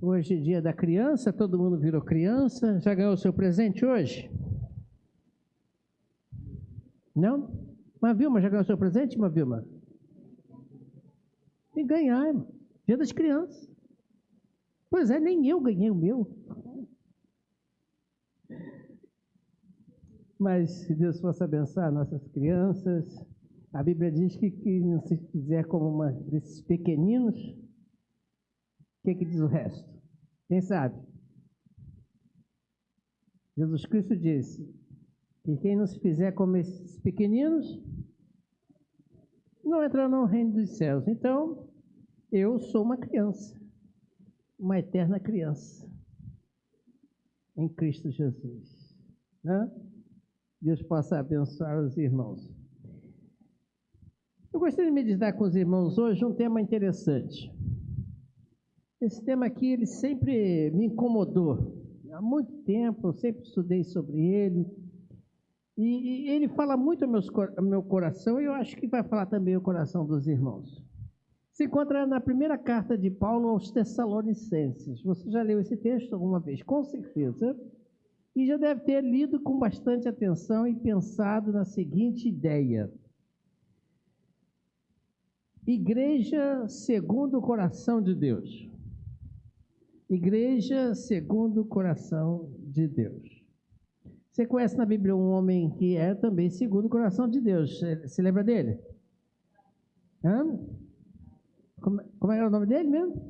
Hoje é dia da criança, todo mundo virou criança. Já ganhou o seu presente hoje? Não? Mas Vilma, já ganhou o seu presente, mas Vilma? Tem que ganhar, irmão. Dia das crianças. Pois é, nem eu ganhei o meu. Mas se Deus fosse abençoar nossas crianças, a Bíblia diz que não se fizer como uma desses pequeninos, o que diz o resto? Quem sabe? Jesus Cristo disse que quem não se fizer como esses pequeninos, não entrará no reino dos céus. Então, eu sou uma criança, uma eterna criança, em Cristo Jesus. Né? Deus possa abençoar os irmãos. Eu gostaria de meditar com os irmãos hoje um tema interessante. Esse tema aqui, ele sempre me incomodou. Há muito tempo, eu sempre estudei sobre ele. E ele fala muito ao meu coração, e eu acho que vai falar também ao coração dos irmãos. Se encontra na primeira carta de Paulo aos Tessalonicenses. Você já leu esse texto alguma vez? Com certeza. E já deve ter lido com bastante atenção e pensado na seguinte ideia. Igreja segundo o coração de Deus. Igreja segundo o coração de Deus. Você conhece na Bíblia um homem que é também segundo o coração de Deus. Você lembra dele? Hã? Como era o nome dele mesmo?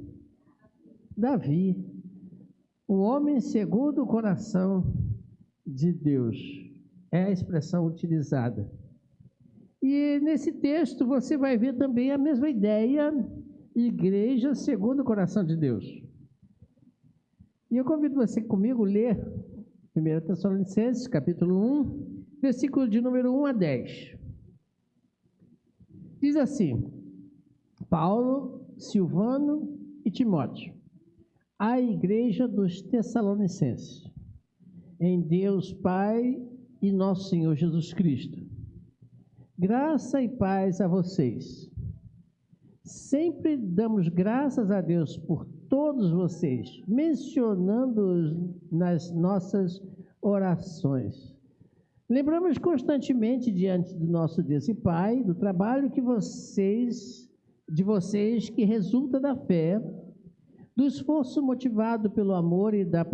Davi. O homem segundo o coração de Deus. É a expressão utilizada. E nesse texto você vai ver também a mesma ideia, igreja segundo o coração de Deus. E eu convido você comigo a ler 1 Tessalonicenses, capítulo 1, versículo de número 1 a 10. Diz assim: Paulo, Silvano e Timóteo, à igreja dos Tessalonicenses, em Deus Pai e nosso Senhor Jesus Cristo. Graça e paz a vocês. Sempre damos graças a Deus por todos vocês, mencionando-os nas nossas orações. Lembramos constantemente diante do nosso Deus e Pai do trabalho de vocês que resulta da fé, do esforço motivado pelo amor e da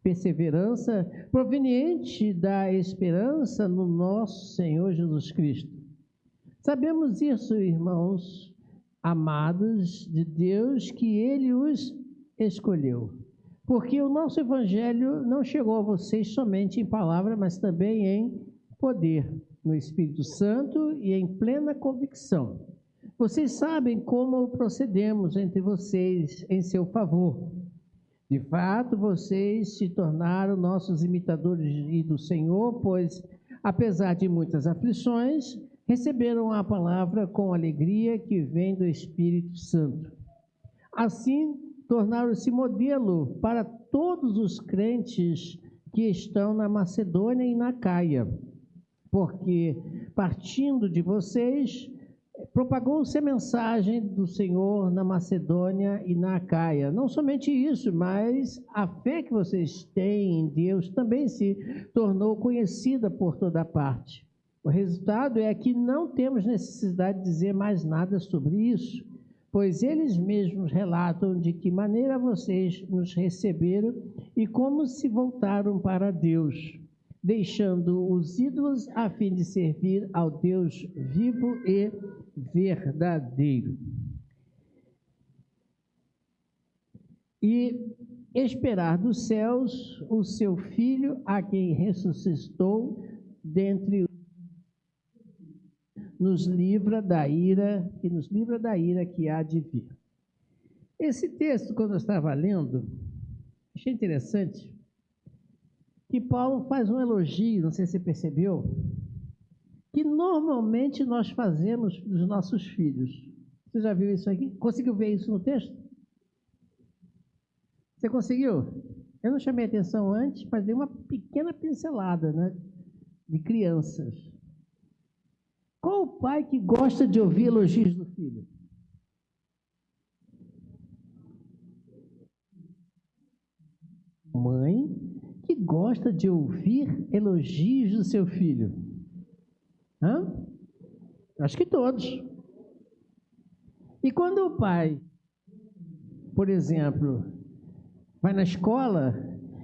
perseverança proveniente da esperança no nosso Senhor Jesus Cristo. Sabemos isso, irmãos amados de Deus, que Ele os escolheu, porque o nosso Evangelho não chegou a vocês somente em palavra, mas também em poder, no Espírito Santo e em plena convicção. Vocês sabem como procedemos entre vocês em seu favor. De fato, vocês se tornaram nossos imitadores do Senhor, pois, apesar de muitas aflições, receberam a palavra com alegria que vem do Espírito Santo. Assim, tornaram-se modelo para todos os crentes que estão na Macedônia e na Acaia, porque, partindo de vocês, propagou-se a mensagem do Senhor na Macedônia e na Acaia. Não somente isso, mas a fé que vocês têm em Deus também se tornou conhecida por toda parte. O resultado é que não temos necessidade de dizer mais nada sobre isso, pois eles mesmos relatam de que maneira vocês nos receberam e como se voltaram para Deus, deixando os ídolos a fim de servir ao Deus vivo e verdadeiro. E esperar dos céus o seu Filho, a quem ressuscitou dentre os nos livra da ira que há de vir. Esse texto, quando eu estava lendo, achei interessante que Paulo faz um elogio, não sei se você percebeu, que normalmente nós fazemos dos nossos filhos. Você já viu isso aqui? Conseguiu ver isso no texto? Você conseguiu? Eu não chamei atenção antes, mas dei uma pequena pincelada, né, de crianças. Qual o pai que gosta de ouvir elogios do filho? gosta de ouvir elogios do seu filho? Hã? Acho que todos. E quando o pai, por exemplo, vai na escola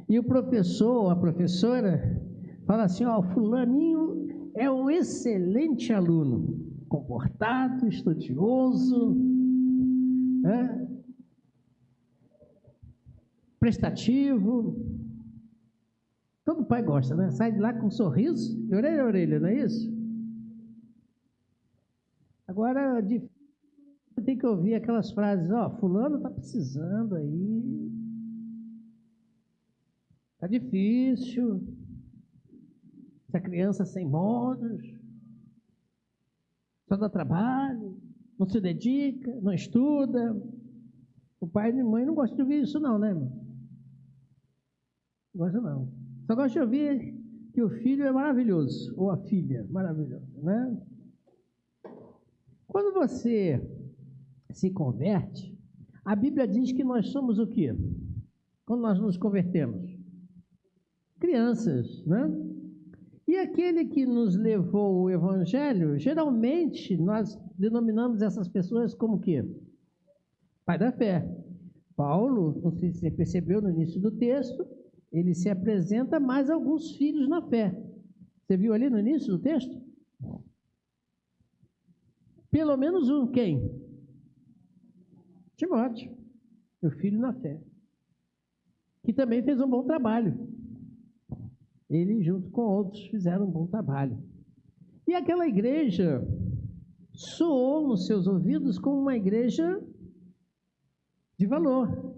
e o professor ou a professora fala assim, ó, fulaninho é um excelente aluno, comportado, estudioso, né? Prestativo. Todo pai gosta, né? Sai de lá com um sorriso, de orelha a orelha, não é isso? Agora, tem que ouvir aquelas frases, ó, fulano está precisando aí, está difícil, essa criança sem modos, só dá trabalho, não se dedica, não estuda. O pai e a mãe não gostam de ouvir isso não, né, irmão? Não gosta não. Só gosta de ouvir que o filho é maravilhoso, ou a filha maravilhosa, né? Quando você se converte, a Bíblia diz que nós somos o quê? Quando nós nos convertemos? Crianças, né? E aquele que nos levou o Evangelho, geralmente nós denominamos essas pessoas como o quê? Pai da fé. Paulo, não sei se você percebeu no início do texto, ele se apresenta mais alguns filhos na fé. Você viu ali no início do texto? Pelo menos um, quem? Timóteo, meu filho na fé, que também fez um bom trabalho. Ele, junto com outros, fizeram um bom trabalho. E aquela igreja soou nos seus ouvidos como uma igreja de valor.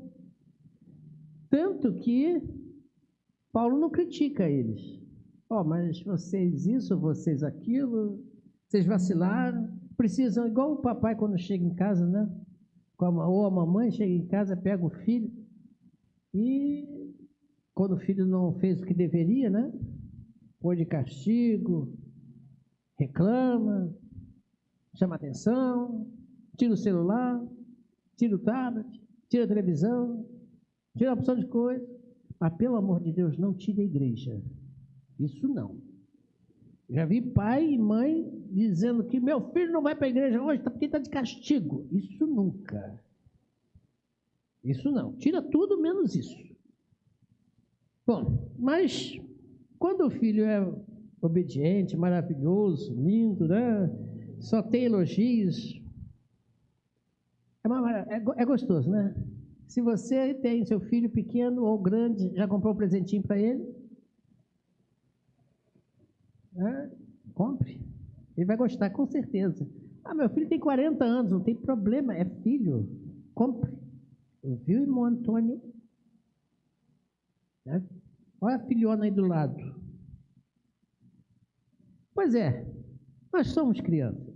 Tanto que Paulo não critica eles. Ó, mas vocês isso, vocês aquilo, vocês vacilaram, precisam, igual o papai quando chega em casa, né? Ou a mamãe chega em casa, pega o filho e quando o filho não fez o que deveria, né? Põe de castigo, reclama, chama atenção, tira o celular, tira o tablet, tira a televisão, tira a opção de coisa. Mas pelo amor de Deus, não tire a igreja. Isso não. Já vi pai e mãe dizendo que meu filho não vai para a igreja hoje porque está de castigo. Isso nunca. Isso não. Tira tudo menos isso. Bom, mas quando o filho é obediente, maravilhoso, lindo, né? Só tem elogios, é gostoso, né? Se você tem seu filho pequeno ou grande, já comprou um presentinho para ele? Compre. Ele vai gostar, com certeza. Ah, meu filho tem 40 anos, não tem problema, é filho. Compre. Ouviu, irmão Antônio? Né? Olha a filhona aí do lado. Pois é, nós somos crianças.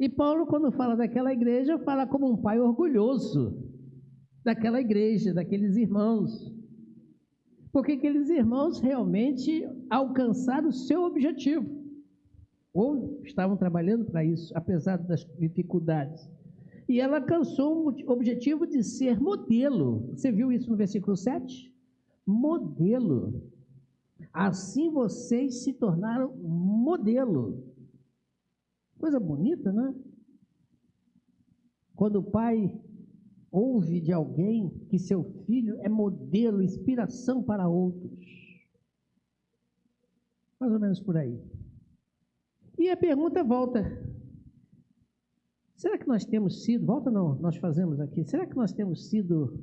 E Paulo, quando fala daquela igreja, fala como um pai orgulhoso daquela igreja, daqueles irmãos. Porque aqueles irmãos realmente alcançaram o seu objetivo. Ou estavam trabalhando para isso, apesar das dificuldades. E ela alcançou o objetivo de ser modelo. Você viu isso no versículo 7? Modelo. Assim vocês se tornaram modelo. Coisa bonita, né? Quando o pai ouve de alguém que seu filho é modelo, inspiração para outros. Mais ou menos por aí. E a pergunta volta. Será que nós temos sido, volta não, nós fazemos aqui, será que nós temos sido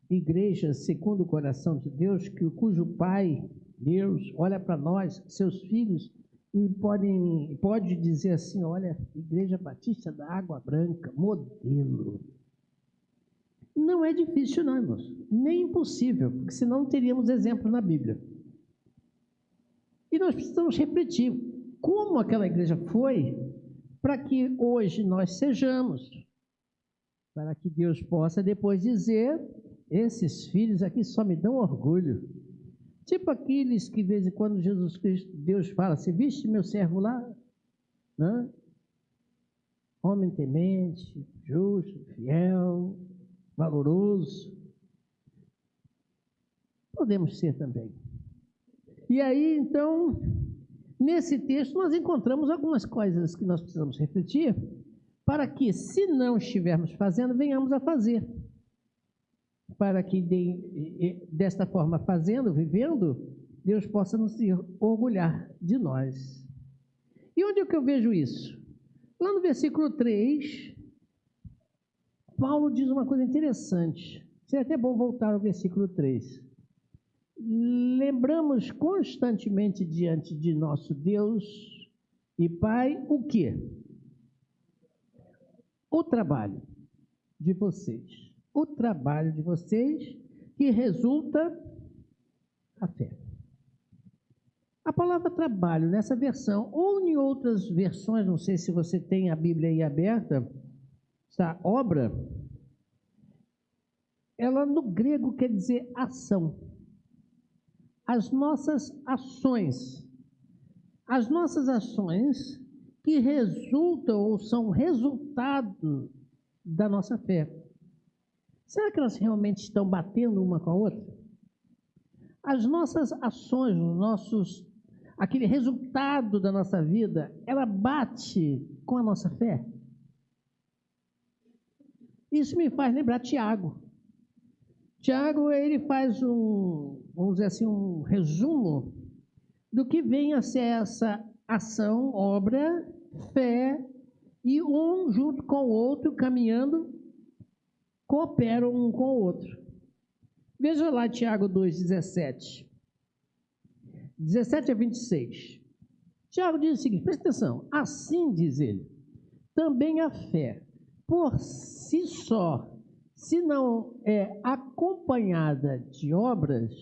igreja segundo o coração de Deus, cujo Pai, Deus, olha para nós, seus filhos, e pode dizer assim, olha, Igreja Batista da Água Branca, modelo. Não é difícil não, irmãos, nem impossível, porque senão não teríamos exemplos na Bíblia. E nós precisamos refletir como aquela igreja foi para que hoje nós sejamos, para que Deus possa depois dizer, esses filhos aqui só me dão orgulho. Tipo aqueles que de vez em quando Jesus Cristo, Deus fala, você viste meu servo lá? Né? Homem temente, justo, fiel, valoroso. podemos ser também. E aí, então, nesse texto nós encontramos algumas coisas que nós precisamos refletir para que, se não estivermos fazendo, venhamos a fazer. Para que, desta forma, fazendo, vivendo, Deus possa nos orgulhar de nós. E onde é que eu vejo isso? Lá no versículo 3, Paulo diz uma coisa interessante. Seria até bom voltar ao versículo 3. Lembramos constantemente diante de nosso Deus e Pai o quê? O trabalho de vocês. O trabalho de vocês que resulta a fé. A palavra trabalho nessa versão, ou em outras versões, não sei se você tem a Bíblia aí aberta, está obra, ela no grego quer dizer ação. As nossas ações que resultam ou são resultado da nossa fé. Será que elas realmente estão batendo uma com a outra? As nossas ações, aquele resultado da nossa vida, ela bate com a nossa fé? Isso me faz lembrar Tiago. Tiago, ele faz vamos dizer assim, um resumo do que vem a ser essa ação, obra, fé, e um junto com o outro, caminhando, cooperam um com o outro. Veja lá Tiago 2,17. 17 a 26. Tiago diz o seguinte, presta atenção. Assim, diz ele, também a fé, por si só, se não é acompanhada de obras,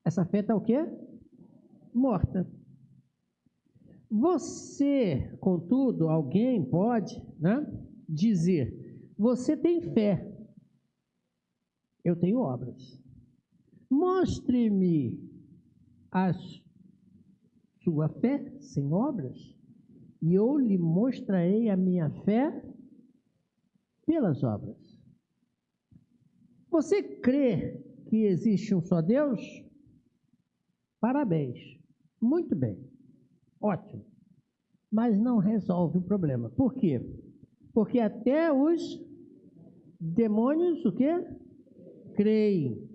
essa fé está o quê? Morta. Você, contudo, alguém pode, né, dizer, você tem fé, eu tenho obras. Mostre-me a sua fé sem obras, e eu lhe mostrarei a minha fé pelas obras. Você crê que existe um só Deus? Parabéns, muito bem, ótimo, mas não resolve o problema. Por quê? Porque até os demônios, o quê? Creem.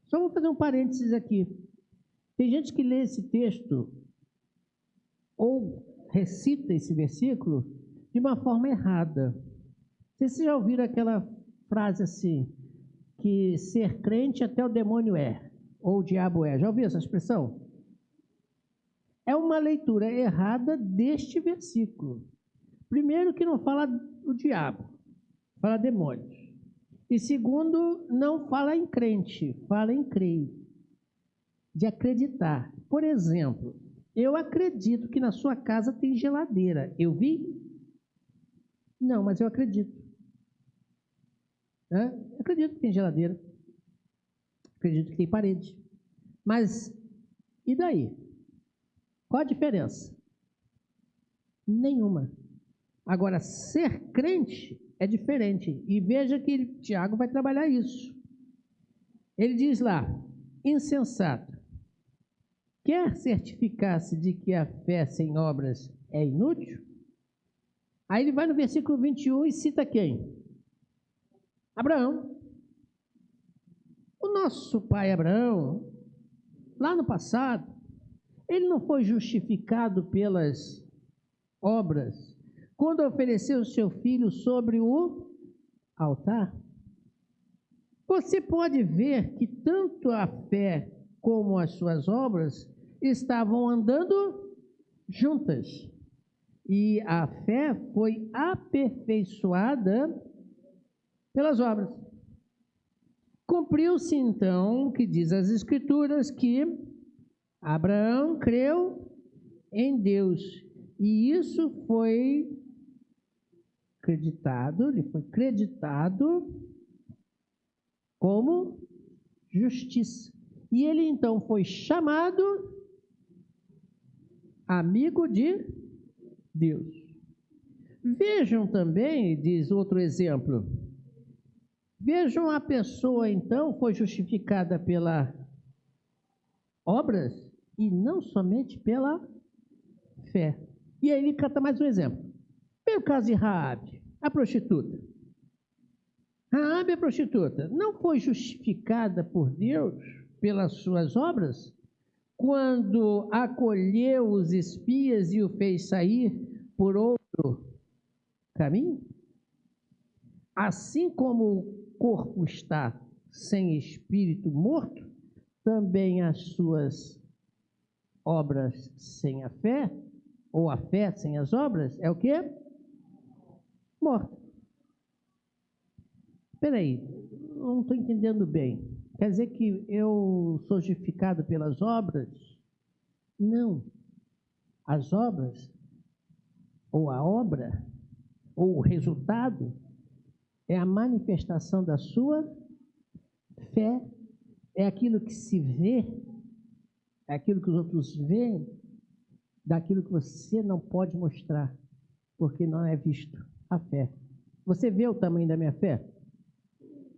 Só vou fazer um parênteses aqui. Tem gente que lê esse texto ou recita esse versículo de uma forma errada. Vocês já ouviram aquela frase assim, que ser crente até o demônio é, ou o diabo é. Já ouviu essa expressão? É uma leitura errada deste versículo. Primeiro que não fala do diabo, fala demônios. E segundo, não fala em crente, fala em crer, de acreditar. Por exemplo, eu acredito que na sua casa tem geladeira. Eu vi? Não, mas eu acredito. Eu acredito que tem geladeira. Acredito que tem parede. Mas, e daí? Qual a diferença? Nenhuma. Agora, ser crente é diferente. E veja que Tiago vai trabalhar isso. Ele diz lá, insensato, quer certificar-se de que a fé sem obras é inútil? Aí ele vai no versículo 21 e cita quem? Abraão. O nosso pai Abraão, lá no passado, ele não foi justificado pelas obras quando ofereceu o seu filho sobre o altar? Você pode ver que tanto a fé como as suas obras estavam andando juntas. E a fé foi aperfeiçoada pelas obras. Cumpriu-se então o que diz as Escrituras, que Abraão creu em Deus, e isso foi acreditado, lhe foi creditado como justiça. E ele então foi chamado amigo de Deus. Vejam também, diz outro exemplo, Vejam, a pessoa então foi justificada pelas obras e não somente pela fé. E aí ele cata mais um exemplo. Pelo caso de Raabe, a prostituta. Raabe, a prostituta, não foi justificada por Deus pelas suas obras quando acolheu os espias e o fez sair por outro caminho? Assim como o corpo está sem espírito morto, também as suas obras sem a fé, ou a fé sem as obras, é o quê? Morto. Espera aí, não estou entendendo bem. Quer dizer que eu sou justificado pelas obras? Não. As obras, ou a obra, ou o resultado, é a manifestação da sua fé, é aquilo que se vê, é aquilo que os outros veem, daquilo que você não pode mostrar, porque não é visto a fé. Você vê o tamanho da minha fé?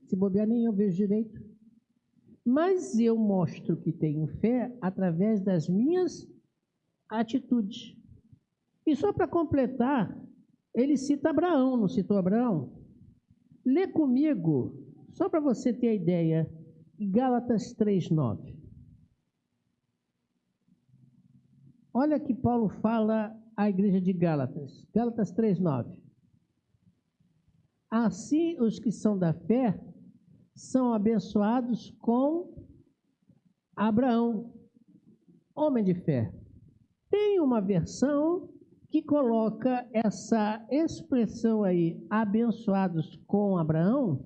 Se bobear, nem eu vejo direito. Mas eu mostro que tenho fé através das minhas atitudes. E só para completar, ele cita Abraão, não citou Abraão? Lê comigo, só para você ter a ideia, Gálatas 3:9. Olha que Paulo fala à igreja de Gálatas. Gálatas 3:9. Assim, os que são da fé são abençoados com Abraão, homem de fé. Tem uma versão que coloca essa expressão aí, abençoados com Abraão,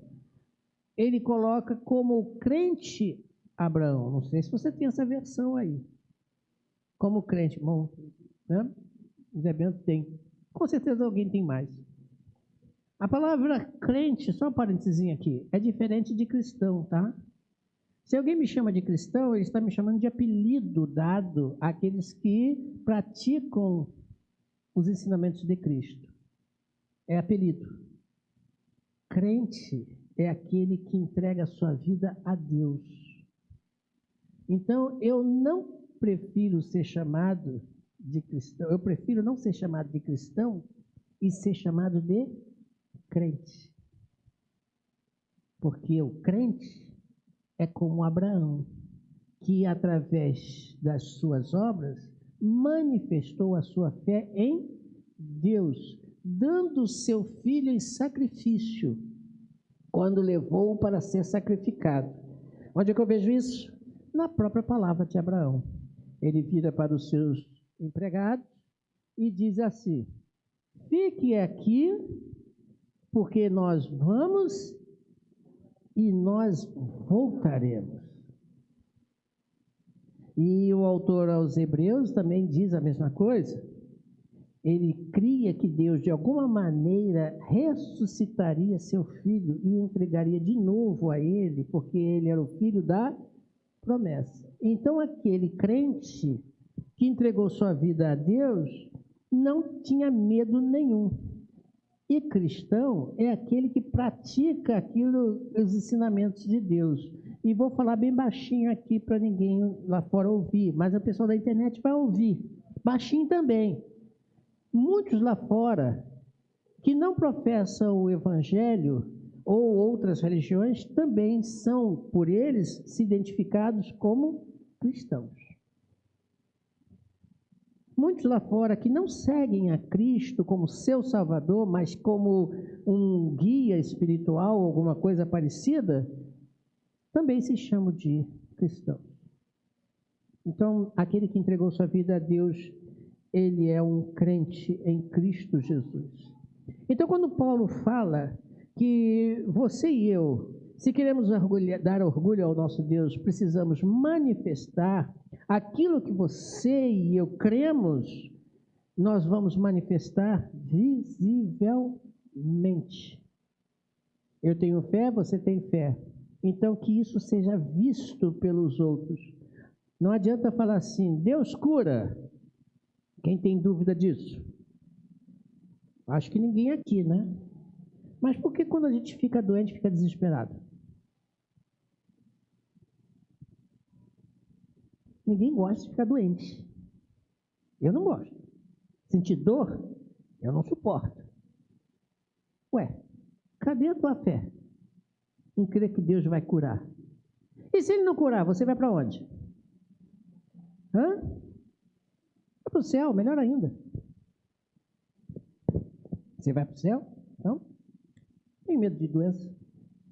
ele coloca como crente Abraão. Não sei se você tem essa versão aí. Como crente, bom, né? Zé Bento tem. Com certeza alguém tem mais. A palavra crente, só um parênteses aqui, é diferente de cristão, tá? Se alguém me chama de cristão, ele está me chamando de apelido dado àqueles que praticam os ensinamentos de Cristo. É apelido. Crente é aquele que entrega a sua vida a Deus. Então, eu não prefiro ser chamado de cristão, eu prefiro não ser chamado de cristão e ser chamado de crente. Porque o crente é como Abraão, que através das suas obras manifestou a sua fé em Deus, dando o seu filho em sacrifício, quando levou-o para ser sacrificado. Onde é que eu vejo isso? Na própria palavra de Abraão. Ele vira para os seus empregados e diz assim: fique aqui, porque nós vamos e nós voltaremos. E o autor aos Hebreus também diz a mesma coisa. Ele cria que Deus, de alguma maneira, ressuscitaria seu filho e entregaria de novo a ele, porque ele era o filho da promessa. Então, aquele crente que entregou sua vida a Deus não tinha medo nenhum. E cristão é aquele que pratica aquilo, os ensinamentos de Deus. E vou falar bem baixinho aqui para ninguém lá fora ouvir, mas a pessoa da internet vai ouvir. Baixinho também. Muitos lá fora que não professam o evangelho ou outras religiões também são, por eles, se identificados como cristãos. Muitos lá fora que não seguem a Cristo como seu Salvador, mas como um guia espiritual, alguma coisa parecida, também se chamam de cristãos. Então, aquele que entregou sua vida a Deus, ele é um crente em Cristo Jesus. Então, quando Paulo fala que você e eu, se queremos dar orgulho ao nosso Deus, precisamos manifestar aquilo que você e eu cremos, nós vamos manifestar visivelmente. Eu tenho fé, você tem fé. Então, que isso seja visto pelos outros. Não adianta falar assim, Deus cura. Quem tem dúvida disso? Acho que ninguém aqui, né? Mas por que quando a gente fica doente, fica desesperado? Ninguém gosta de ficar doente. Eu não gosto. Sentir dor, eu não suporto. Ué, cadê a tua fé em crer que Deus vai curar? E se Ele não curar, você vai para onde? Vai para o céu, melhor ainda. Você vai para o céu? Não? Tem medo de doença?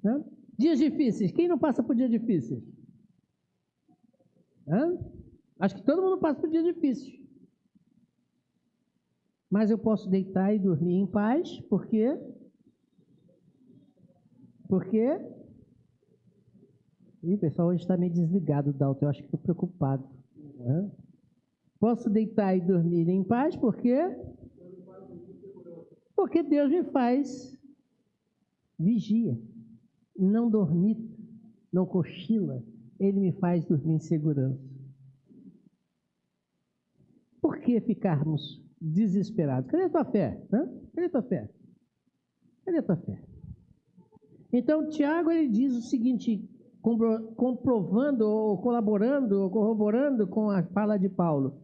Hã? Dias difíceis. Quem não passa por dias difíceis? Acho que todo mundo passa por dias difíceis. Mas eu posso deitar e dormir em paz, por quê? Por quê? E o pessoal hoje está meio desligado, Dalton, eu acho que estou preocupado. Posso deitar e dormir em paz, por quê? Porque Deus me faz vigia, não dormir, não cochila, Ele me faz dormir em segurança. Por que ficarmos desesperados? Cadê a tua fé? Cadê a tua fé? Cadê a tua fé? Então, Tiago, ele diz o seguinte, comprovando, ou colaborando, ou corroborando com a fala de Paulo.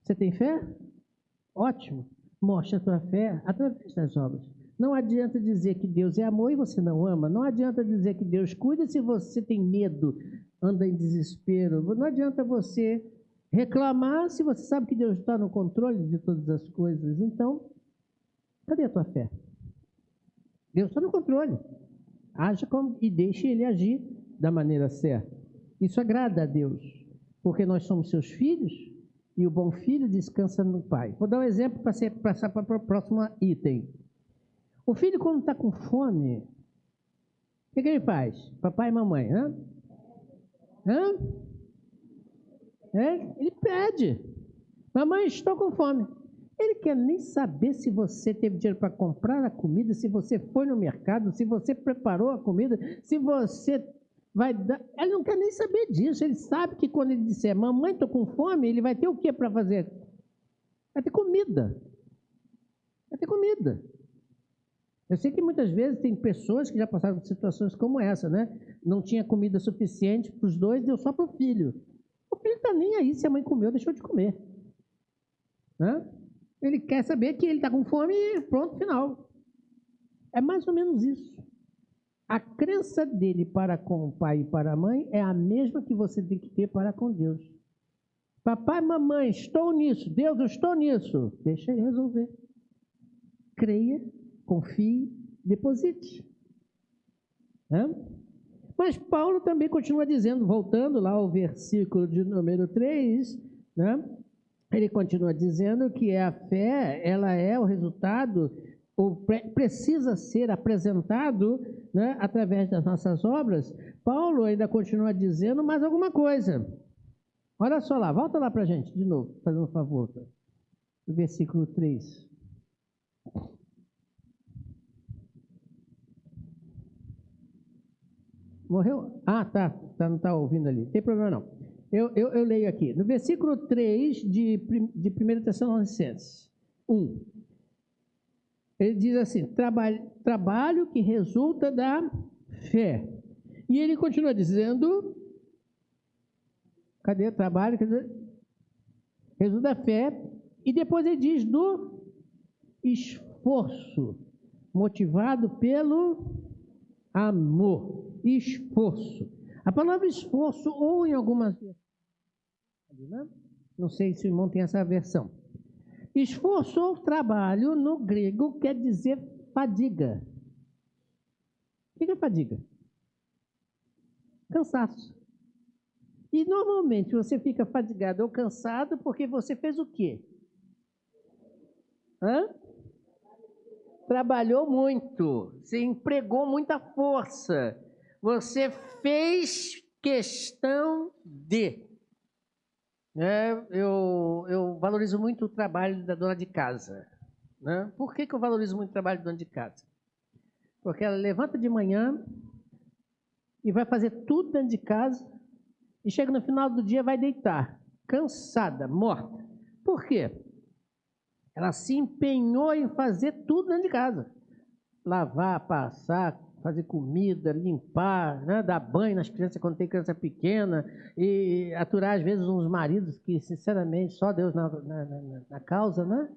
Você tem fé? Ótimo. Mostre a tua fé através das obras. Não adianta dizer que Deus é amor e você não ama. Não adianta dizer que Deus cuida se você tem medo, anda em desespero. Não adianta você reclamar se você sabe que Deus está no controle de todas as coisas. Então, cadê a tua fé? Deus está no controle. Haja como, e deixe Ele agir da maneira certa. Isso agrada a Deus, porque nós somos seus filhos e o bom filho descansa no Pai. Vou dar um exemplo para passar para o próximo item. O filho, quando está com fome, o que ele faz? Papai e mamãe, ele pede. Mamãe, estou com fome. Ele quer nem saber se você teve dinheiro para comprar a comida, se você foi no mercado, se você preparou a comida, se você vai dar... Ele não quer nem saber disso. Ele sabe que quando ele disser, mamãe, estou com fome, ele vai ter o que para fazer? Vai ter comida. Vai ter comida. Eu sei que muitas vezes tem pessoas que já passaram por situações como essa, né? Não tinha comida suficiente para os dois, deu só para o filho. O filho está nem aí se a mãe comeu, deixou de comer. Ele quer saber que ele está com fome e pronto, final. É mais ou menos isso. A crença dele para com o pai e para a mãe é a mesma que você tem que ter para com Deus. Papai, mamãe, estou nisso. Deus, eu estou nisso. Deixa ele resolver. Creia, confie, deposite. Mas Paulo também continua dizendo, voltando lá ao versículo de número 3, ele continua dizendo que a fé, ela é o resultado, ou precisa ser apresentado através das nossas obras. Paulo ainda continua dizendo mais alguma coisa. Olha só lá, volta lá para a gente, de novo, fazendo um favor. No versículo 3. Morreu? Tá, não está ouvindo ali, não tem problema não. Eu leio aqui, no versículo 3 de 1 Tessalonicenses 1, ele diz assim, trabalho que resulta da fé. E ele continua dizendo, cadê o trabalho? Resulta da fé, e depois ele diz do esforço, motivado pelo amor, esforço. A palavra esforço, ou em algumas versões, não sei se o irmão tem essa versão. Esforço ou trabalho, no grego, quer dizer fadiga. O que é fadiga? Cansaço. E normalmente você fica fadigado ou cansado porque você fez o quê? Trabalhou muito, você empregou muita força, você fez questão de... Eu valorizo muito o trabalho da dona de casa. Por que eu valorizo muito o trabalho da dona de casa? Porque ela levanta de manhã e vai fazer tudo dentro de casa e chega no final do dia vai deitar, cansada, morta. Por quê? Ela se empenhou em fazer tudo dentro de casa. lavar, passar, fazer comida, limpar, né? Dar banho nas crianças quando tem criança pequena e aturar às vezes uns maridos que, sinceramente, só Deus na causa, né?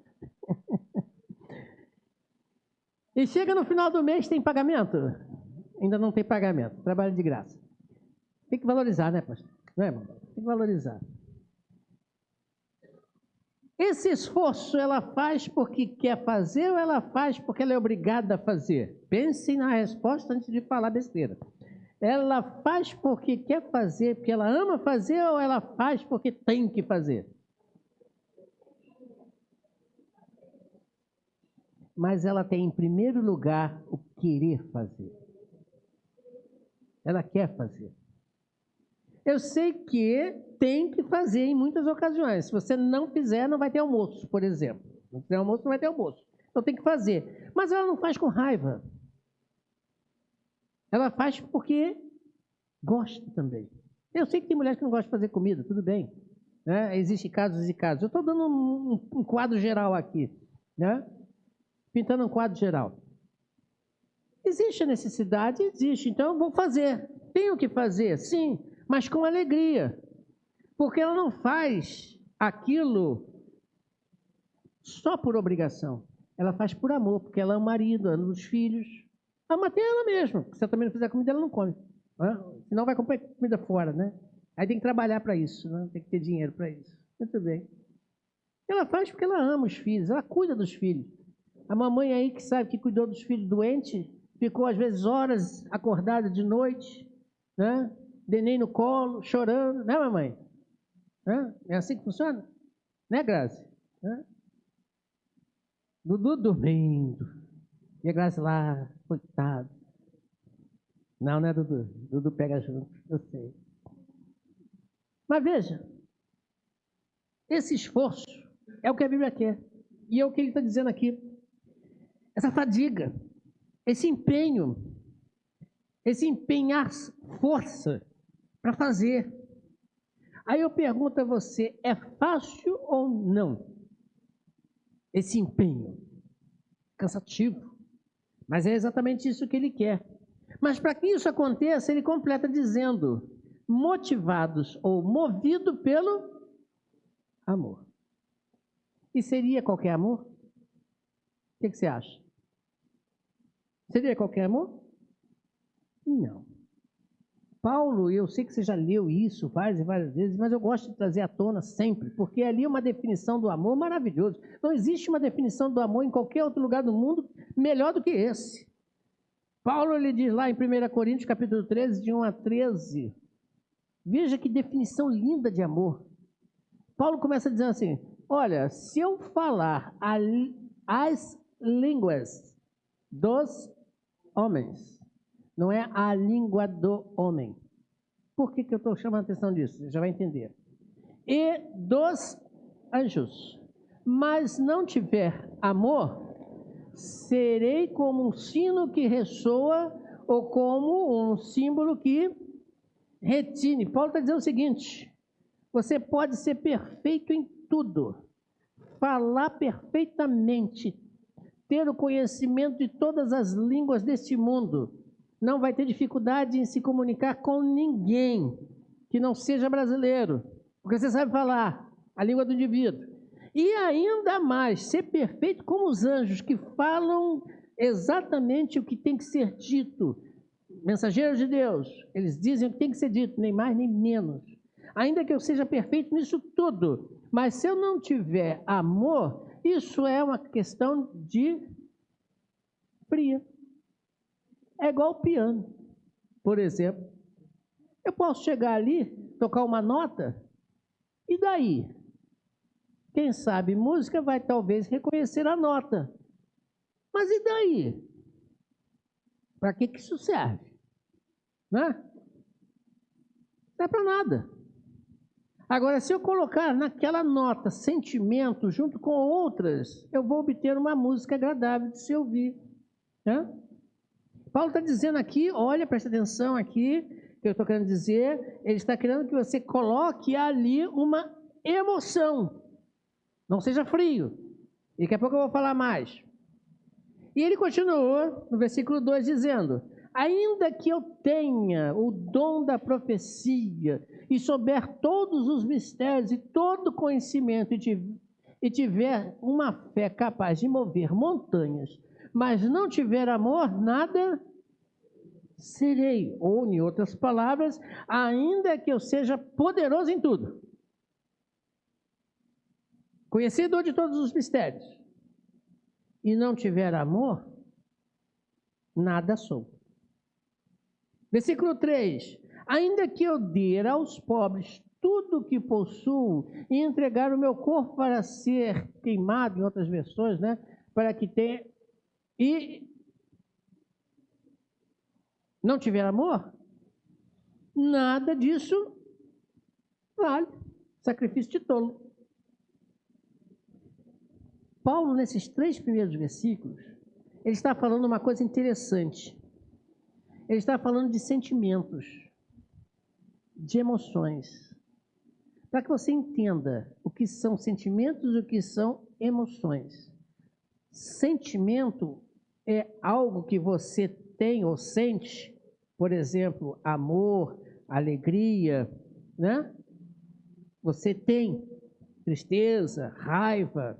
E chega no final do mês, tem pagamento? Ainda não tem pagamento, trabalho de graça. Tem que valorizar, né, pastor? Não é, irmão? Tem que valorizar. Esse esforço ela faz porque quer fazer ou ela faz porque ela é obrigada a fazer? Pensem na resposta antes de falar besteira. Ela faz porque quer fazer, porque ela ama fazer ou ela faz porque tem que fazer? Mas ela tem em primeiro lugar o querer fazer. Ela quer fazer. Eu sei que tem que fazer em muitas ocasiões. Se você não fizer, não vai ter almoço, por exemplo. Se não fizer almoço, não vai ter almoço. Então tem que fazer. Mas ela não faz com raiva. Ela faz porque gosta também. Eu sei que tem mulheres que não gostam de fazer comida, tudo bem. Né? Existem casos e casos. Eu estou dando um quadro geral aqui. Né? Pintando um quadro geral. Existe a necessidade? Existe. Então eu vou fazer. Tenho que fazer, sim. Mas com alegria, porque ela não faz aquilo só por obrigação, ela faz por amor, porque ela ama o marido, ama os filhos, ama até ela mesma, porque se ela também não fizer comida, ela não come, né? Senão vai comprar comida fora, né? Aí tem que trabalhar para isso, né? Tem que ter dinheiro para isso. Muito bem. Ela faz porque ela ama os filhos, ela cuida dos filhos. A mamãe aí que sabe que cuidou dos filhos doentes, ficou às vezes horas acordada de noite, né? Neném no colo, chorando, né, mamãe? É assim que funciona? Né, Grazi? Dudu dormindo. E a Grazi lá, coitado. Não, não é Dudu. Dudu pega junto, eu sei. Mas veja, esse esforço é o que a Bíblia quer. E é o que ele está dizendo aqui. Essa fadiga, esse empenho, esse empenhar força para fazer. Aí eu pergunto a você, é fácil ou não? Esse empenho. Cansativo. Mas é exatamente isso que ele quer. Mas para que isso aconteça, ele completa dizendo, motivados ou movido pelo amor. E seria qualquer amor? O que você acha? Seria qualquer amor? Não. Paulo, eu sei que você já leu isso várias e várias vezes, mas eu gosto de trazer à tona sempre, porque ali é uma definição do amor maravilhoso. Não existe uma definição do amor em qualquer outro lugar do mundo melhor do que esse. Paulo, ele diz lá em 1 Coríntios, capítulo 13, de 1 a 13, veja que definição linda de amor. Paulo começa dizendo assim, olha, se eu falar as línguas dos homens, não é a língua do homem. Por que eu estou chamando a atenção disso? Você já vai entender. E dos anjos. Mas não tiver amor, serei como um sino que ressoa ou como um símbolo que retine. Paulo está dizendo o seguinte, você pode ser perfeito em tudo, falar perfeitamente, ter o conhecimento de todas as línguas deste mundo, não vai ter dificuldade em se comunicar com ninguém que não seja brasileiro, porque você sabe falar a língua do indivíduo. E ainda mais, ser perfeito como os anjos, que falam exatamente o que tem que ser dito. Mensageiros de Deus, eles dizem o que tem que ser dito, nem mais nem menos. Ainda que eu seja perfeito nisso tudo, mas se eu não tiver amor, isso é uma questão de fria. É igual o piano, por exemplo. Eu posso chegar ali, tocar uma nota, e daí? Quem sabe música vai talvez reconhecer a nota. Mas e daí? Para que isso serve? Né? Não é para nada. Agora, se eu colocar naquela nota sentimento junto com outras, eu vou obter uma música agradável de se ouvir. Né? Paulo está dizendo aqui, olha, presta atenção aqui, que eu estou querendo dizer, ele está querendo que você coloque ali uma emoção, não seja frio. E daqui a pouco eu vou falar mais. E ele continuou no versículo 2 dizendo: ainda que eu tenha o dom da profecia e souber todos os mistérios e todo conhecimento e tiver uma fé capaz de mover montanhas, mas não tiver amor, nada serei. Ou, em outras palavras, ainda que eu seja poderoso em tudo, conhecedor de todos os mistérios, e não tiver amor, nada sou. Versículo 3: ainda que eu dê aos pobres tudo o que possuo e entregar o meu corpo para ser queimado, em outras versões, né? Para que tenha, e não tiver amor, nada disso vale. Sacrifício de tolo. Paulo, nesses 3 primeiros versículos, ele está falando uma coisa interessante. Ele está falando de sentimentos, de emoções. Para que você entenda o que são sentimentos e o que são emoções. Sentimento é algo que você tem ou sente, por exemplo, amor, alegria, né? Você tem tristeza, raiva,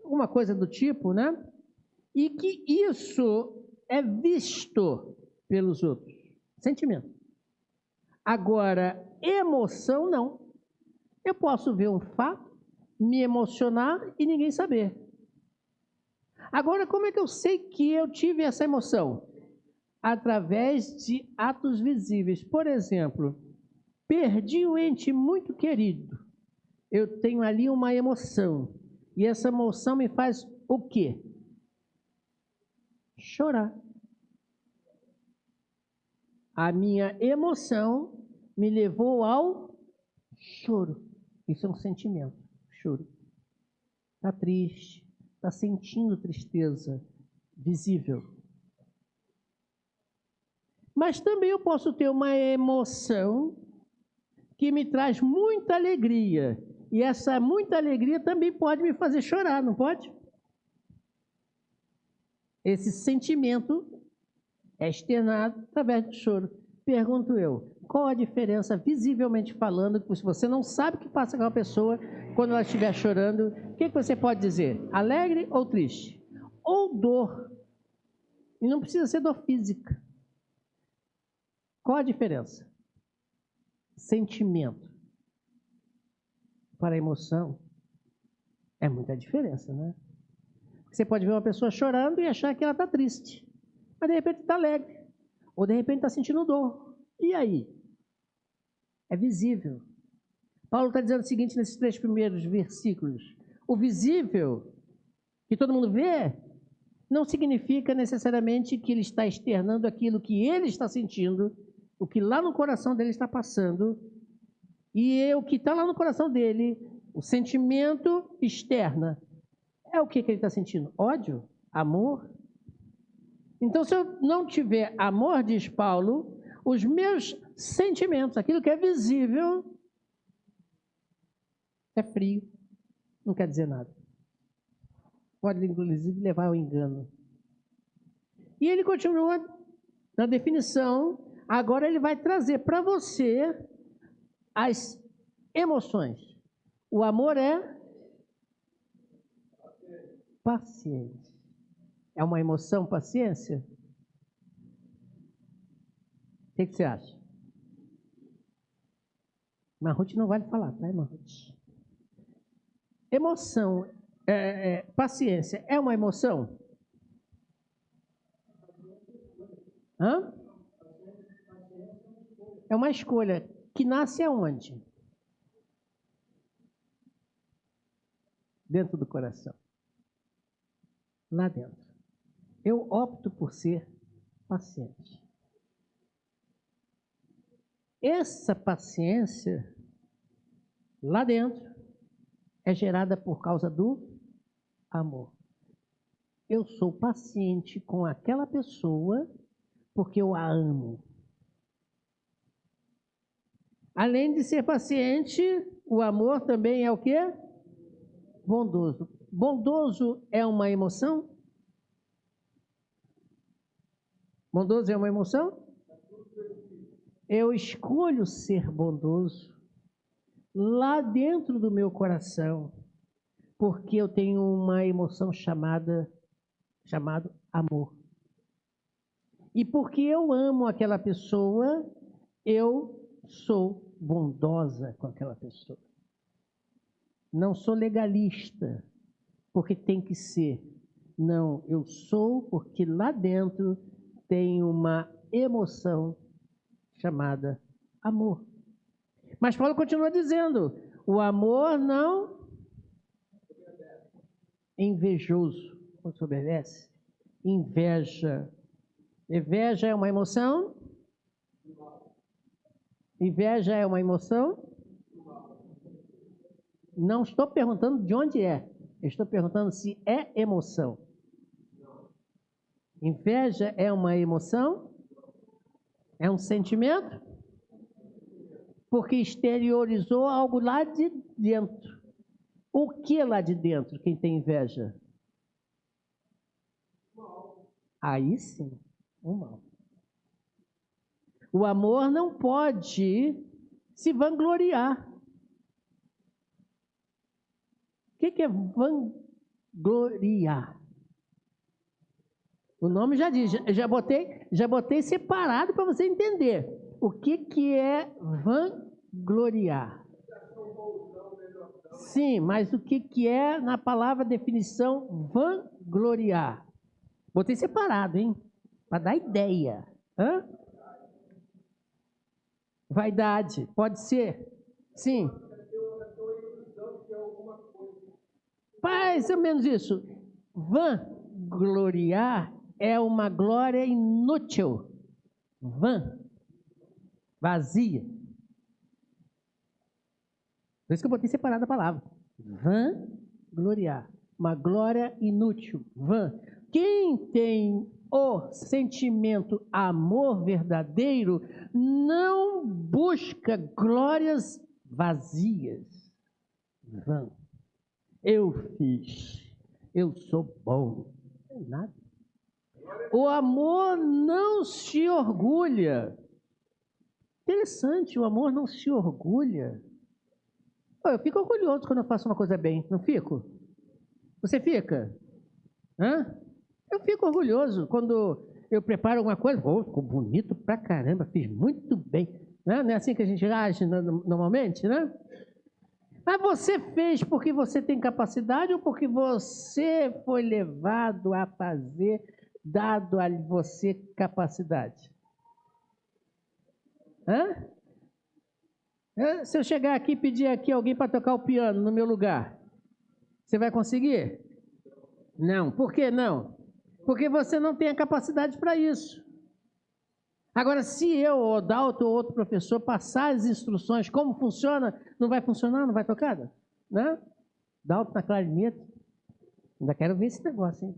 alguma coisa do tipo, né? E que isso é visto pelos outros. Sentimento. Agora, emoção não. Eu posso ver um fato, me emocionar e ninguém saber. Agora, como é que eu sei que eu tive essa emoção? Através de atos visíveis. Por exemplo, perdi um ente muito querido. Eu tenho ali uma emoção. E essa emoção me faz o quê? Chorar. A minha emoção me levou ao choro. Isso é um sentimento, choro. Está triste, está sentindo tristeza visível. Mas também eu posso ter uma emoção que me traz muita alegria. E essa muita alegria também pode me fazer chorar, não pode? Esse sentimento é externado através do choro. Pergunto eu, qual a diferença, visivelmente falando, se você não sabe o que passa com a pessoa quando ela estiver chorando, o que você pode dizer? Alegre ou triste? Ou dor? E não precisa ser dor física. Qual a diferença? Sentimento para emoção é muita diferença, né? Você pode ver uma pessoa chorando e achar que ela está triste, mas de repente está alegre, ou de repente está sentindo dor. E aí? É visível. Paulo está dizendo o seguinte nesses 3 primeiros versículos: o visível, que todo mundo vê, não significa necessariamente que ele está externando aquilo que ele está sentindo, o que lá no coração dele está passando, e o que está lá no coração dele, o sentimento externa, é o que ele está sentindo? Ódio? Amor? Então, se eu não tiver amor, diz Paulo, os meus sentimentos, aquilo que é visível, é frio, não quer dizer nada. Pode, inclusive, levar ao engano. E ele continua na definição. Agora ele vai trazer para você as emoções. O amor é paciente. É uma emoção, paciência? O que você acha? Marruti não vale falar, tá, Marruti? Emoção, paciência, é uma emoção? Hã? É uma escolha que nasce aonde? Dentro do coração. Lá dentro. Eu opto por ser paciente. Essa paciência, lá dentro, é gerada por causa do amor. Eu sou paciente com aquela pessoa porque eu a amo. Além de ser paciente, o amor também é o quê? Bondoso. Bondoso é uma emoção? Bondoso é uma emoção? Eu escolho ser bondoso lá dentro do meu coração, porque eu tenho uma emoção chamado amor. E porque eu amo aquela pessoa, eu sou bondosa com aquela pessoa. Não sou legalista, porque tem que ser. Não, eu sou porque lá dentro tem uma emoção chamada amor. Mas Paulo continua dizendo, o amor não invejoso, ou soberbece, inveja. Inveja é uma emoção? Inveja é uma emoção? Não estou perguntando de onde é. Eu estou perguntando se é emoção. Inveja é uma emoção? É um sentimento? Porque exteriorizou algo lá de dentro. O que lá de dentro, quem tem inveja? Aí sim, o mal. O amor não pode se vangloriar. O que é vangloriar? O nome já diz, já botei separado para você entender. O que é vangloriar? Sim, mas o que é na palavra definição vangloriar? Botei separado, hein? Para dar ideia. Hã? Vaidade, pode ser? Sim. Mais ou menos isso. Vangloriar é uma glória inútil. Vazia. Por isso que eu botei separada a palavra. Vangloriar. Uma glória inútil. Quem tem o sentimento amor verdadeiro não busca glórias vazias. Eu fiz. Eu sou bom. Não é nada. O amor não se orgulha. Interessante, o amor não se orgulha. Eu fico orgulhoso quando eu faço uma coisa bem, não fico? Você fica? Hã? Eu fico orgulhoso quando eu preparo alguma coisa. Ficou bonito pra caramba, fiz muito bem. Não é assim que a gente age normalmente, né? Mas você fez porque você tem capacidade ou porque você foi levado a fazer, dado a você capacidade? Hã? Se eu chegar aqui e pedir aqui alguém para tocar o piano no meu lugar, você vai conseguir? Não. Por que não? Porque você não tem a capacidade para isso. Agora, se eu, ou Dalton, ou outro professor, passar as instruções, como funciona, não vai funcionar, não vai tocar? Né? Dalton na clarinete. Ainda quero ver esse negócio, hein?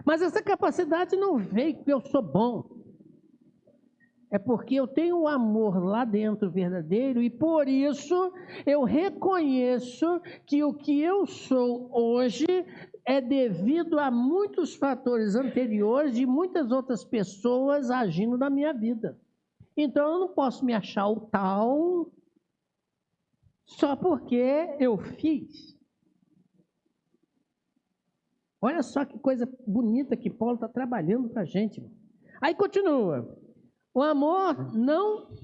Mas essa capacidade não veio porque eu sou bom. É porque eu tenho o amor lá dentro verdadeiro e por isso eu reconheço que o que eu sou hoje é devido a muitos fatores anteriores de muitas outras pessoas agindo na minha vida. Então eu não posso me achar o tal só porque eu fiz. Olha só que coisa bonita que Paulo está trabalhando para a gente. Aí continua. O amor não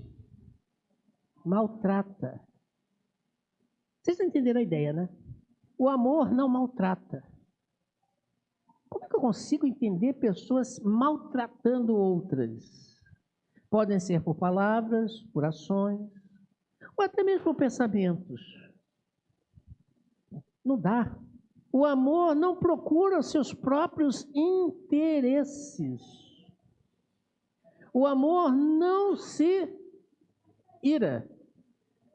maltrata. Vocês entenderam a ideia, né? O amor não maltrata. Como é que eu consigo entender pessoas maltratando outras? Podem ser por palavras, por ações, ou até mesmo por pensamentos. Não dá. O amor não procura seus próprios interesses. O amor não se ira.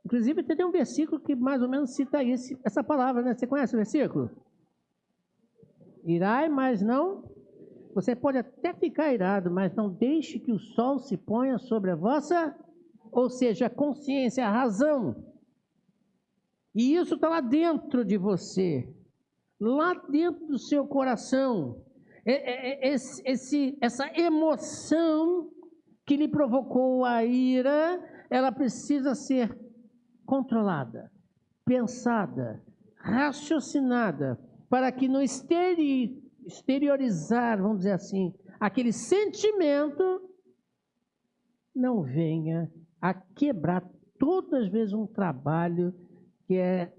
Inclusive, tem um versículo que mais ou menos cita essa palavra, né? Você conhece o versículo? Irai, mas não... Você pode até ficar irado, mas não deixe que o sol se ponha sobre a vossa... Ou seja, a consciência, a razão. E isso está lá dentro de você. Lá dentro do seu coração. Essa emoção que lhe provocou a ira, ela precisa ser controlada, pensada, raciocinada, para que no exteriorizar, vamos dizer assim, aquele sentimento não venha a quebrar todas as vezes um trabalho que é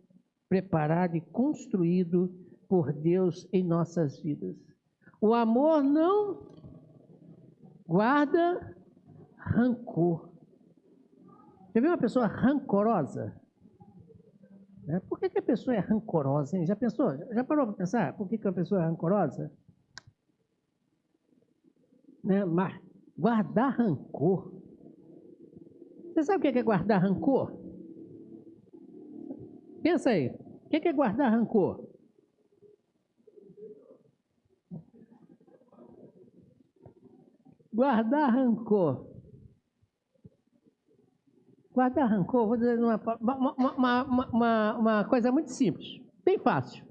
preparado e construído por Deus em nossas vidas. O amor não guarda rancor. Já viu uma pessoa rancorosa? Por que a pessoa é rancorosa, hein? Já pensou? Já parou para pensar por que uma pessoa é rancorosa? Mas guardar rancor. Você sabe o que é guardar rancor? Pensa aí. O que é guardar rancor? Guardar rancor. Guardar rancor, vou dizer uma coisa muito simples, bem fácil.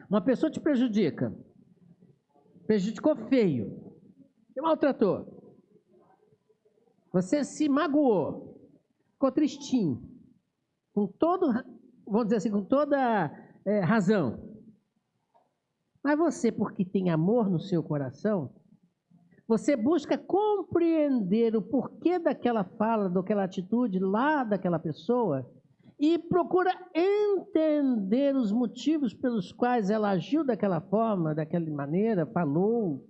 Uma pessoa te prejudica, prejudicou feio, te maltratou. Você se magoou, ficou tristinho, com todo, vamos dizer assim, com toda razão. Mas você, porque tem amor no seu coração, você busca compreender o porquê daquela fala, daquela atitude lá daquela pessoa e procura entender os motivos pelos quais ela agiu daquela forma, daquela maneira, falou.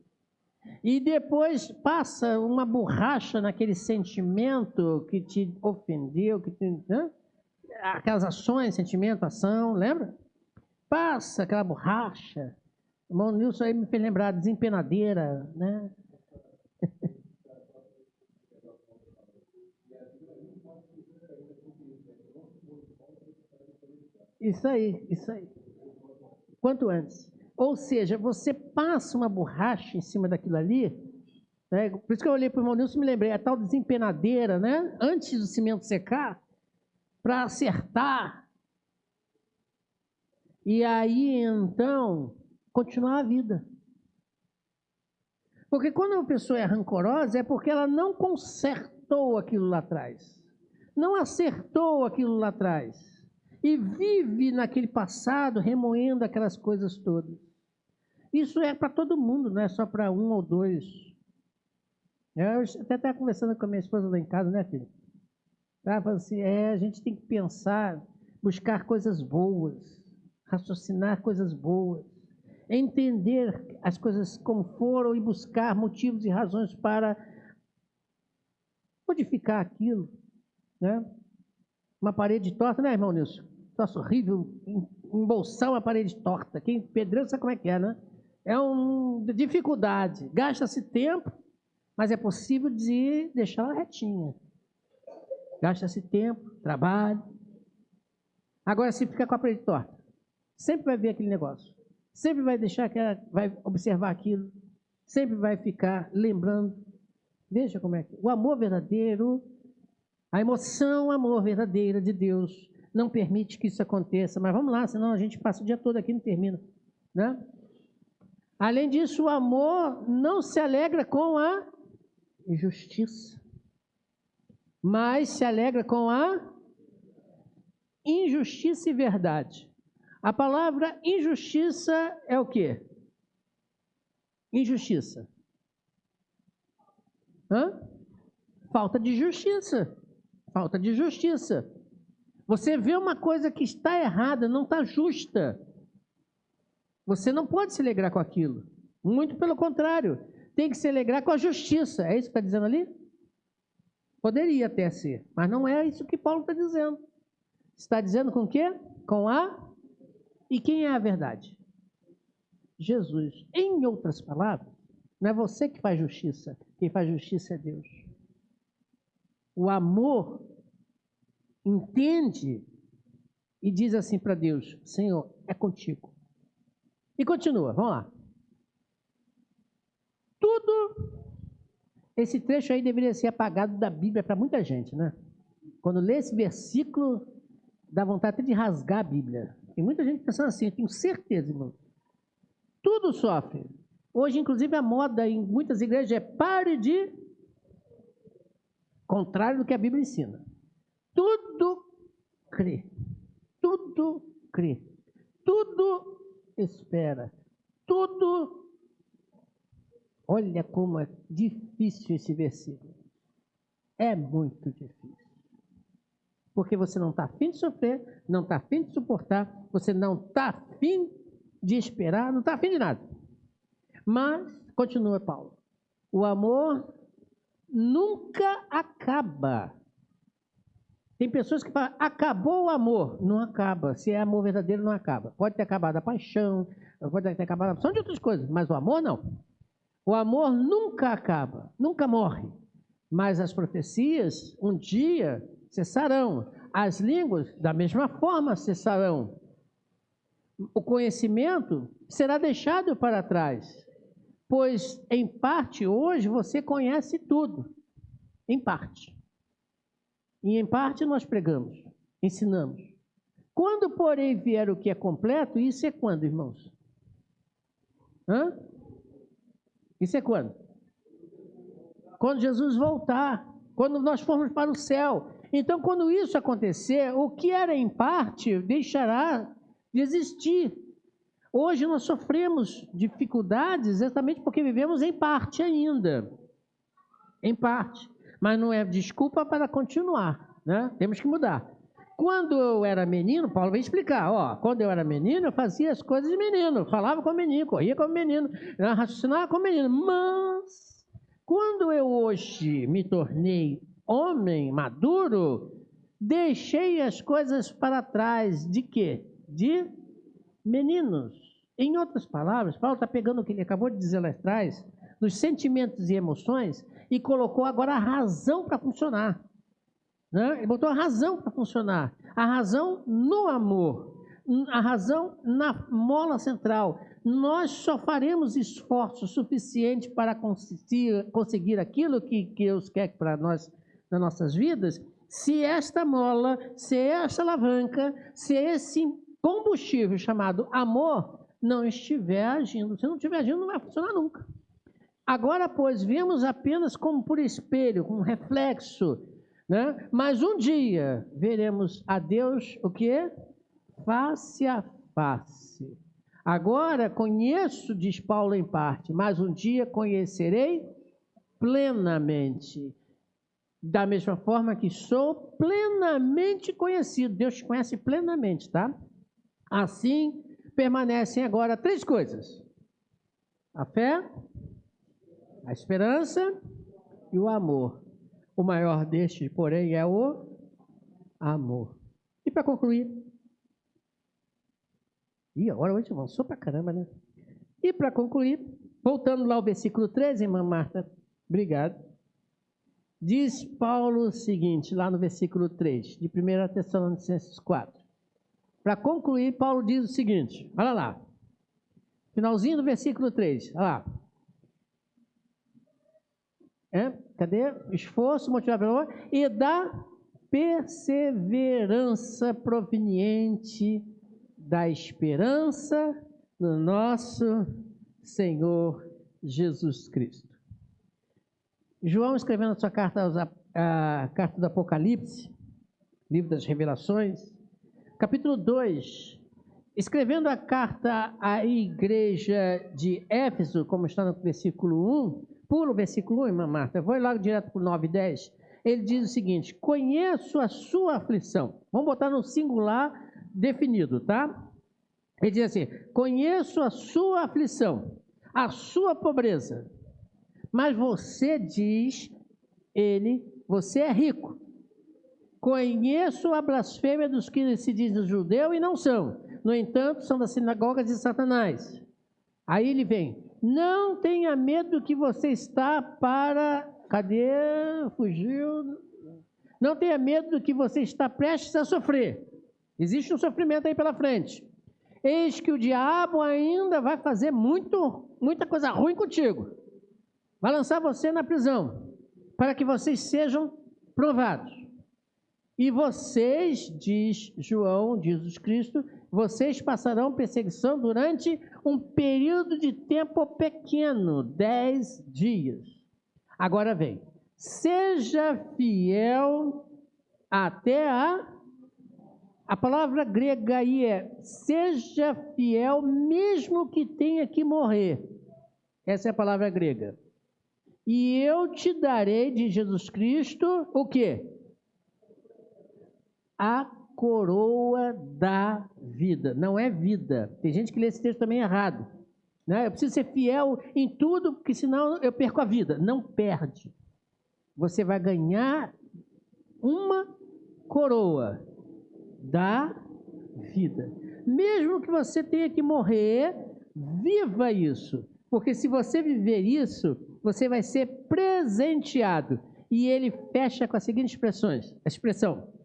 E depois passa uma borracha naquele sentimento que te ofendeu, que te, aquelas ações, sentimento, ação, lembra? Passa aquela borracha. O irmão Nilson aí me fez lembrar, desempenadeira, né? Isso aí, isso aí. Quanto antes. Ou seja, você passa uma borracha em cima daquilo ali, né? Por isso que eu olhei para o irmão Nilson e me lembrei, a tal desempenadeira, né? Antes do cimento secar, para acertar. E aí, então, continuar a vida. Porque quando uma pessoa é rancorosa, é porque ela não consertou aquilo lá atrás. Não acertou aquilo lá atrás. E vive naquele passado, remoendo aquelas coisas todas. Isso é para todo mundo, não é só para um ou dois. Eu até estava conversando com a minha esposa lá em casa, né, filho? Ela falou assim, a gente tem que pensar, buscar coisas boas, raciocinar coisas boas, entender as coisas como foram e buscar motivos e razões para modificar aquilo, né? Uma parede torta, né, irmão Nilson? Nossa, horrível, embolsar uma parede torta. Quem pedreiro sabe como é que é, né? É uma dificuldade. Gasta-se tempo, mas é possível de deixá-la retinha. Gasta-se tempo, trabalho. Agora, se ficar com a parede torta, sempre vai ver aquele negócio. Sempre vai deixar que ela vai observar aquilo. Sempre vai ficar lembrando. Veja como é que o amor verdadeiro, a emoção, amor verdadeira de Deus não permite que isso aconteça. Mas vamos lá, senão a gente passa o dia todo aqui e não termina, né? Além disso, o amor não se alegra com a injustiça, mas se alegra com a injustiça e verdade. A palavra injustiça é o quê? Injustiça. Falta de justiça. Falta de justiça. Você vê uma coisa que está errada, não está justa. Você não pode se alegrar com aquilo. Muito pelo contrário. Tem que se alegrar com a justiça. É isso que está dizendo ali? Poderia até ser, mas não é isso que Paulo está dizendo. Está dizendo com o quê? Com a... E quem é a verdade? Jesus. Em outras palavras, não é você que faz justiça. Quem faz justiça é Deus. O amor entende e diz assim para Deus, Senhor, é contigo. E continua, vamos lá. Tudo, esse trecho aí deveria ser apagado da Bíblia para muita gente, né? Quando lê esse versículo, dá vontade de rasgar a Bíblia. Tem muita gente pensando assim, eu tenho certeza, irmão. Tudo sofre. Hoje, inclusive, a moda em muitas igrejas é pare de... Contrário do que a Bíblia ensina. Tudo crê. Tudo crê. Tudo espera. Tudo... Olha como é difícil esse versículo. É muito difícil. Porque você não está afim de sofrer, não está afim de suportar, você não está afim de esperar, não está afim de nada. Mas, continua Paulo, o amor nunca acaba. Tem pessoas que falam, acabou o amor. Não acaba. Se é amor verdadeiro, não acaba. Pode ter acabado a paixão, pode ter acabado a opção de outras coisas, mas o amor não. O amor nunca acaba, nunca morre. Mas as profecias, um dia, cessarão. As línguas, da mesma forma, cessarão. O conhecimento será deixado para trás. Pois, em parte, hoje, você conhece tudo. Em parte. E, em parte, nós pregamos, ensinamos. Quando, porém, vier o que é completo, isso é quando, irmãos? Isso é quando? Quando Jesus voltar. Quando nós formos para o céu. Então, quando isso acontecer, o que era em parte deixará de existir. Hoje nós sofremos dificuldades exatamente porque vivemos em parte ainda. Em parte. Mas não é desculpa para continuar, né? Temos que mudar. Quando eu era menino, Paulo vai explicar, quando eu era menino, eu fazia as coisas de menino, falava como menino, corria como menino, raciocinava como menino. Mas, quando eu hoje me tornei homem maduro, deixei as coisas para trás. De quê? De meninos. Em outras palavras, Paulo está pegando o que ele acabou de dizer lá atrás, dos sentimentos e emoções, e colocou agora a razão para funcionar. Né? Ele botou a razão para funcionar. A razão no amor. A razão na mola central. Nós só faremos esforço suficiente para conseguir aquilo que Deus quer para nós nas nossas vidas, se esta mola, se esta alavanca, se esse combustível chamado amor não estiver agindo. Se não estiver agindo, não vai funcionar nunca. Agora, pois, vemos apenas como por espelho, como reflexo, né? Mas um dia veremos a Deus o quê? Face a face. Agora conheço, diz Paulo em parte, mas um dia conhecerei plenamente. Da mesma forma que sou plenamente conhecido. Deus te conhece plenamente, tá? Assim, permanecem agora 3 coisas. A fé, a esperança e o amor. O maior destes, porém, é o amor. E para concluir... agora hoje avançou para caramba, né? E para concluir, voltando lá ao versículo 13, irmã Marta, obrigado. Diz Paulo o seguinte, lá no versículo 3, de 1 Tessalonicenses 4. Para concluir, Paulo diz o seguinte, olha lá, finalzinho do versículo 3, olha lá. Cadê? Esforço, motivado pelo amor, e da perseverança proveniente da esperança no nosso Senhor Jesus Cristo. João, escrevendo a sua carta, a carta do Apocalipse, livro das Revelações, capítulo 2, escrevendo a carta à igreja de Éfeso, como está no versículo 1, pula o versículo 1, irmã Marta, vou logo direto para o 9 e 10, ele diz o seguinte, conheço a sua aflição, vamos botar no singular definido, tá? Ele diz assim, conheço a sua aflição, a sua pobreza, mas você diz, você é rico. Conheço a blasfêmia dos que se dizem judeu e não são. No entanto, são das sinagogas de Satanás. Aí ele vem, não tenha medo que você está para... Cadê? Fugiu. Não tenha medo que você está prestes a sofrer. Existe um sofrimento aí pela frente. Eis que o diabo ainda vai fazer muita coisa ruim contigo. Vai lançar você na prisão, para que vocês sejam provados. E vocês, diz João, Jesus Cristo, vocês passarão perseguição durante um período de tempo pequeno, 10 dias. Agora vem, seja fiel até a palavra grega aí é, seja fiel mesmo que tenha que morrer. Essa é a palavra grega. E eu te darei de Jesus Cristo o quê? A coroa da vida. Não é vida. Tem gente que lê esse texto também errado. Né? Eu preciso ser fiel em tudo, porque senão eu perco a vida. Não perde. Você vai ganhar uma coroa da vida. Mesmo que você tenha que morrer, viva isso. Porque se você viver isso, você vai ser presenteado. E ele fecha com a seguinte expressão.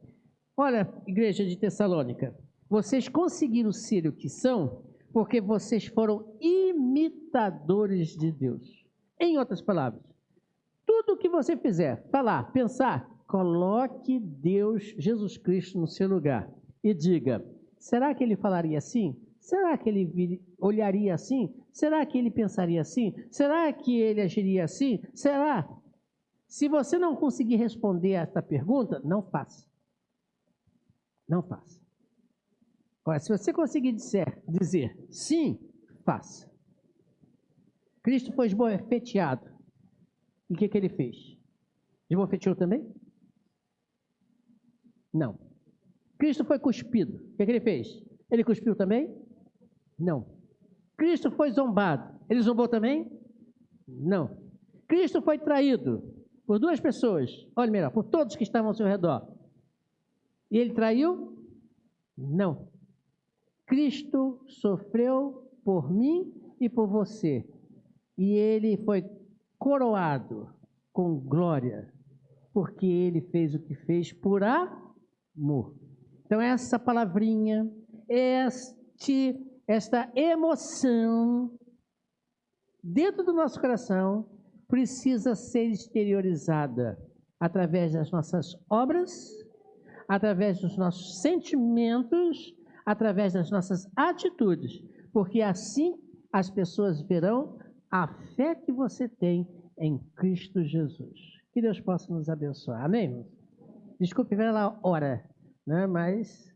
Olha, igreja de Tessalônica, vocês conseguiram ser o que são porque vocês foram imitadores de Deus. Em outras palavras, tudo o que você fizer, falar, pensar, coloque Deus, Jesus Cristo, no seu lugar e diga, será que ele falaria assim? Será que ele olharia assim? Será que ele pensaria assim? Será que ele agiria assim? Será? Se você não conseguir responder a esta pergunta, não faça. Não faça. Agora, se você conseguir dizer sim, faça. Cristo foi esbofeteado. E o que ele fez? Esbofeteou também? Não. Cristo foi cuspido. O que ele fez? Ele cuspiu também? Não. Cristo foi zombado. Ele zombou também? Não. Cristo foi traído por duas pessoas. Olha melhor, por todos que estavam ao seu redor. E ele traiu? Não. Cristo sofreu por mim e por você. E ele foi coroado com glória, porque ele fez o que fez por amor. Então essa palavrinha, esta emoção dentro do nosso coração precisa ser exteriorizada através das nossas obras, através dos nossos sentimentos, através das nossas atitudes, porque assim as pessoas verão a fé que você tem em Cristo Jesus. Que Deus possa nos abençoar. Amém, irmãos? Desculpe pela hora, né? Mas